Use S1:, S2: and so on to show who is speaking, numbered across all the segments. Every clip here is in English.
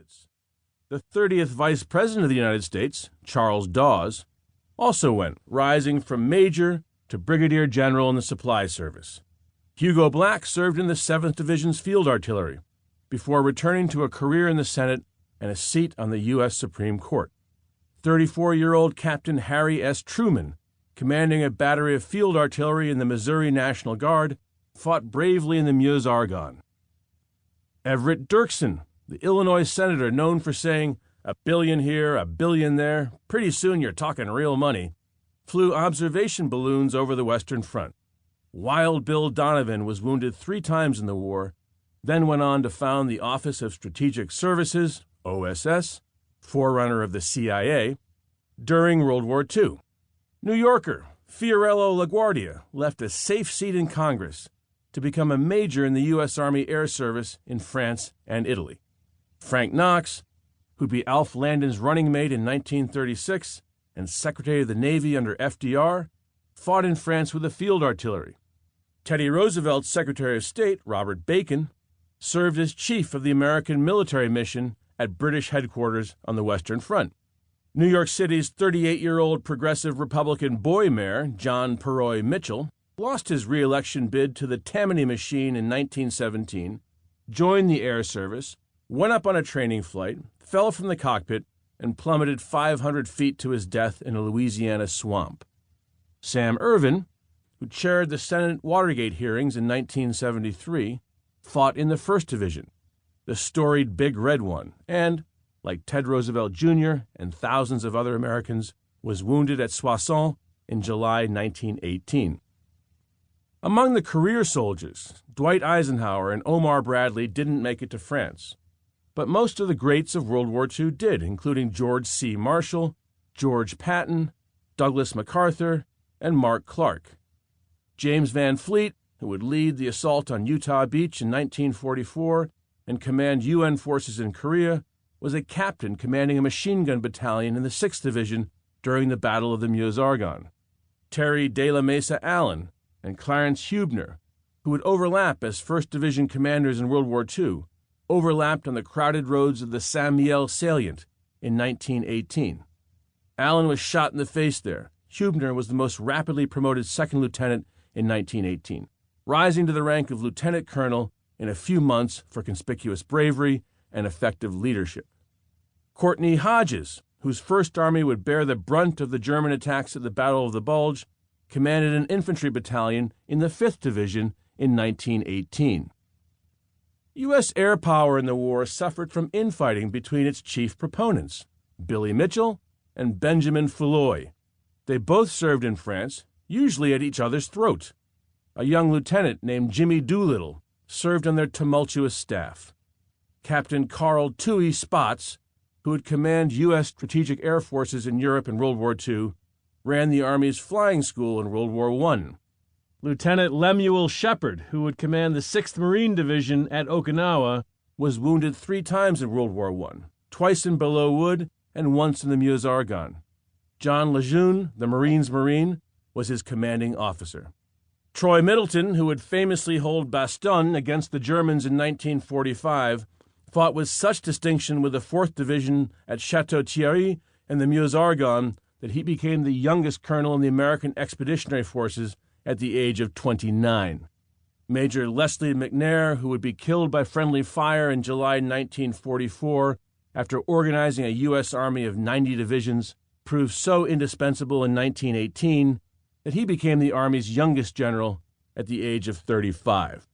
S1: privates. The 30th Vice President of the United States, Charles Dawes, also went, rising from major to brigadier general in the supply service. Hugo Black served in the 7th Division's field artillery, before returning to a career in the Senate and a seat on the U.S. Supreme Court. 34-year-old Captain Harry S. Truman, commanding a battery of field artillery in the Missouri National Guard, fought bravely in the Meuse-Argonne. Everett Dirksen, the Illinois senator known for saying, "A billion here, a billion there, pretty soon you're talking real money," flew observation balloons over the Western Front. Wild Bill Donovan was wounded 3 times in the war, then went on to found the Office of Strategic Services, OSS, forerunner of the CIA, during World War II. New Yorker Fiorello LaGuardia left a safe seat in Congress to become a major in the U.S. Army Air Service in France and Italy. Frank Knox, who'd be Alf Landon's running mate in 1936 and Secretary of the Navy under FDR, fought in France with the field artillery. Teddy Roosevelt's Secretary of State, Robert Bacon, served as chief of the American military mission at British headquarters on the Western Front. New York City's 38-year-old progressive Republican boy mayor, John Perroy Mitchell, lost his re-election bid to the Tammany machine in 1917, joined the Air Service, went up on a training flight, fell from the cockpit, and plummeted 500 feet to his death in a Louisiana swamp. Sam Ervin, who chaired the Senate Watergate hearings in 1973, fought in the 1st Division, the storied Big Red one, and, like Ted Roosevelt Jr. and thousands of other Americans, was wounded at Soissons in July 1918. Among the career soldiers, Dwight Eisenhower and Omar Bradley didn't make it to France, but most of the greats of World War II did, including George C. Marshall, George Patton, Douglas MacArthur, and Mark Clark. James Van Fleet, who would lead the assault on Utah Beach in 1944 and command UN forces in Korea, was a captain commanding a machine gun battalion in the 6th Division during the Battle of the Meuse-Argonne. Terry de la Mesa Allen and Clarence Hubner, who would overlap as 1st Division commanders in World War II, overlapped on the crowded roads of the Saint-Mihiel salient in 1918. Allen was shot in the face there. Hubner was the most rapidly promoted 2nd lieutenant in 1918, rising to the rank of lieutenant colonel in a few months for conspicuous bravery and effective leadership. Courtney Hodges, whose First Army would bear the brunt of the German attacks at the Battle of the Bulge, commanded an infantry battalion in the 5th Division in 1918. U.S. air power in the war suffered from infighting between its chief proponents, Billy Mitchell and Benjamin Foulois. They both served in France, usually at each other's throat. A young lieutenant named Jimmy Doolittle served on their tumultuous staff. Captain Carl Toohey Spots, who would command U.S. strategic air forces in Europe in World War II, ran the Army's flying school in World War I. Lieutenant Lemuel Shepard, who would command the 6th Marine Division at Okinawa, was wounded 3 times in World War I, twice in Belleau Wood and once in the Meuse-Argonne. John Lejeune, the Marine's Marine, was his commanding officer. Troy Middleton, who would famously hold Bastogne against the Germans in 1945, fought with such distinction with the 4th Division at Château-Thierry and the Meuse-Argonne that he became the youngest colonel in the American Expeditionary Forces at the age of 29. Major Leslie McNair, who would be killed by friendly fire in July 1944 after organizing a U.S. Army of 90 divisions, proved so indispensable in 1918 that he became the Army's youngest general at the age of 35.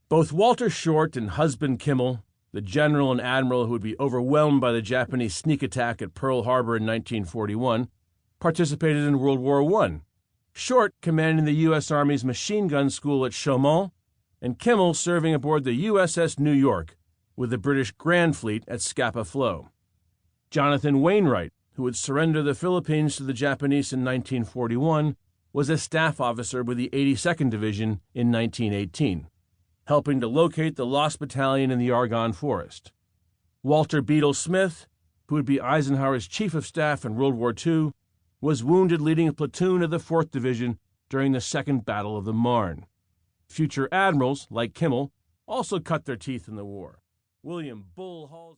S1: Both Walter Short and Husband Kimmel, the general and admiral who would be overwhelmed by the Japanese sneak attack at Pearl Harbor in 1941, participated in World War I. Short commanding the U.S. Army's machine gun school at Chaumont, and Kimmel serving aboard the USS New York with the British Grand Fleet at Scapa Flow. Jonathan Wainwright, who would surrender the Philippines to the Japanese in 1941, was a staff officer with the 82nd Division in 1918, helping to locate the lost battalion in the Argonne Forest. Walter Beadle Smith, who would be Eisenhower's chief of staff in World War II, was wounded leading a platoon of the 4th Division during the Second Battle of the Marne. Future admirals, like Kimmel, also cut their teeth in the war. William Bull Hall